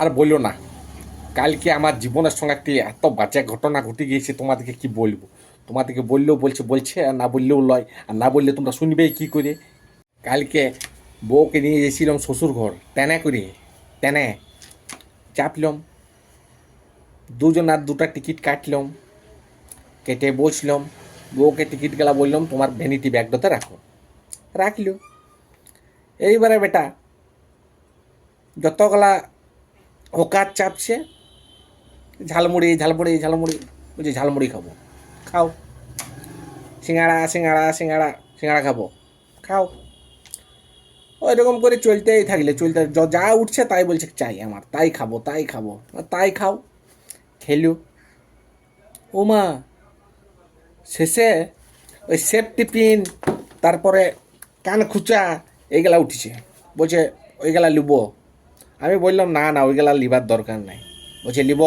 আর বললো না, কালকে আমার জীবনের সঙ্গে একটি এত বাজে ঘটনা ঘটে গিয়েছে, তোমাদেরকে কি বলবো। তোমাদেরকে বললেও বলছে বলছে, আর না বললেও লয়, আর না বললে তোমরা শুনবেই কি করে। কালকে বউকে নিয়ে গেছিলাম শ্বশুর ঘর, টেনে করে টেনে চাপলাম, দুজন আর দুটা টিকিট কাটলাম, কেটে বসলাম। বউকে টিকিট গেলা বললাম তোমার ভ্যানিটি ব্যাগটাতে রাখো, রাখলো। এইবারে বেটা যতগুলা ওকাত চাপছে, ঝালমুড়ি ঝালমুড়ি ঝালমুড়ি, বলছি ঝালমুড়ি খাবো, খাও। সিঙ্গাড়া সিঙ্গাড়া সিঙ্গাড়া সিঙ্গাড়া খাবো, খাও। ওই রকম করে চলতেই থাকলে চলতে যা উঠছে তাই বলছে চাই আমার, তাই খাবো তাই খাবো, তাই খাও। খেলো। ও মা, শেষে ওই সেফটি পিন, তারপরে কান খুচা, এইগুলা উঠেছে। বলছে ওইগুলা লিব। আমি বললাম না না, ওইগুলা লিবার দরকার নাই। বলছে লিব।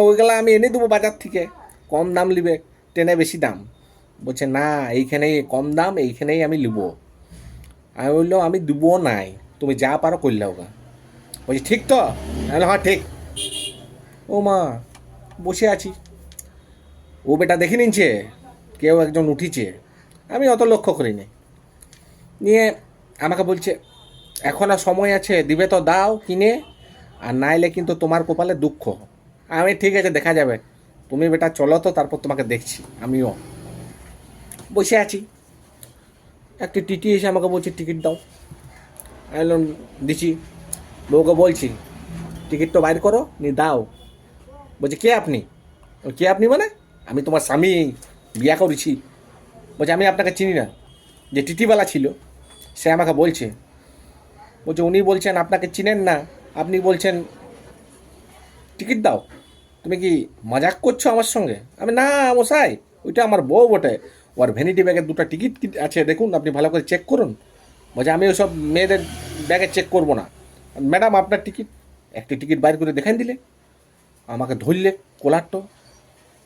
ওইগুলা আমি এনে দেবো বাজার থেকে, কম দাম লিবে, ট্রেনে বেশি দাম। বলছে না, এইখানেই কম দাম, এইখানেই আমি লিব। আমি বললাম আমি দেবো নাই, তুমি যা পারো করলে ওগা। বলছি ঠিক তো? আমি হ্যাঁ ঠিক। ও মা, বসে আছি, ও বেটা দেখে নিচ্ছে কেউ একজন উঠিছে, আমি অত লক্ষ্য করিনি। নিয়ে আমাকে বলছে এখন আর সময় আছে, দিবে তো দাও কিনে, আর নাইলে কিন্তু তোমার কপালে দুঃখ। আমি ঠিক আছে দেখা যাবে, তুমি বেটা চলো তো, তারপর তোমাকে দেখছি। আমিও বসে আছি, একটি টিটি এসে আমাকে বলছে টিকিট দাও। আমি বললাম দিছি। বউকে বলছি টিকিট তো বাইর করো, নি দাও। বলছে কে আপনি? কে আপনি মানে? আমি তোমার স্বামী, বিয়া করেছি। বলছে আমি আপনাকে চিনি না। যে টিটিওয়ালা ছিল সে আমাকে বলছে, বলছে উনি বলছেন আপনাকে চিনেন না, আপনি বলছেন টিকিট দাও। তুমি কি মজাক করছো আমার সঙ্গে? আমি না মশাই, ওইটা আমার বউ বটে, ওর ভ্যানিটি ব্যাগের দুটো টিকিট আছে, দেখুন আপনি ভালো করে চেক করুন। বলছে আমি ওইসব মেয়েদের ব্যাগে চেক করবো না। ম্যাডাম আপনার টিকিট। একটি টিকিট বাইর করে দেখান দিলে, আমাকে ধরলে কোলারটো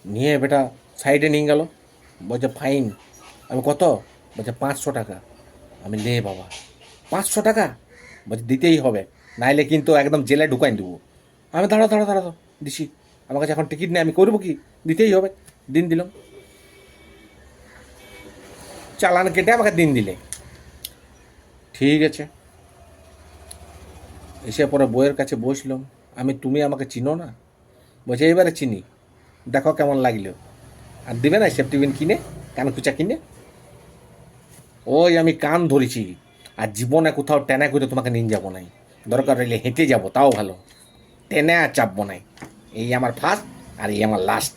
নিয়ে বেটা সাইডে নিয়ে গেল। বলছে ফাইন। আমি কত? বলছে 500 টাকা। আমি লে বাবা, 500 টাকা? বলছে দিতেই হবে, নাইলে কিন্তু একদম জেলে ঢুকাই দেবো। আমি দাঁড়াও দাঁড়াও দাঁড়াও, দিছি। আমার কাছে এখন টিকিট নেই, আমি করবো কি? দিতেই হবে। দিন দিলাম, চালান কেটে আমাকে দিন দিলে। ঠিক আছে। এসে পরে বইয়ের কাছে বসলাম। তুমি আমাকে চিনো না? বলছে এইবারে চিনি, দেখো কেমন লাগলো। আর দিবে না সেফটি পিন কিনে, কান খুচা কিনে? ওই আমি কান ধরেছি, আর জীবনে কোথাও টেনে করে তোমাকে নিয়ে যাবো নাই, দরকার হইলে হেঁটে যাবো তাও ভালো, টেনে আর চাপবো নাই। এই আমার ফার্স্ট, আর এই আমার লাস্ট।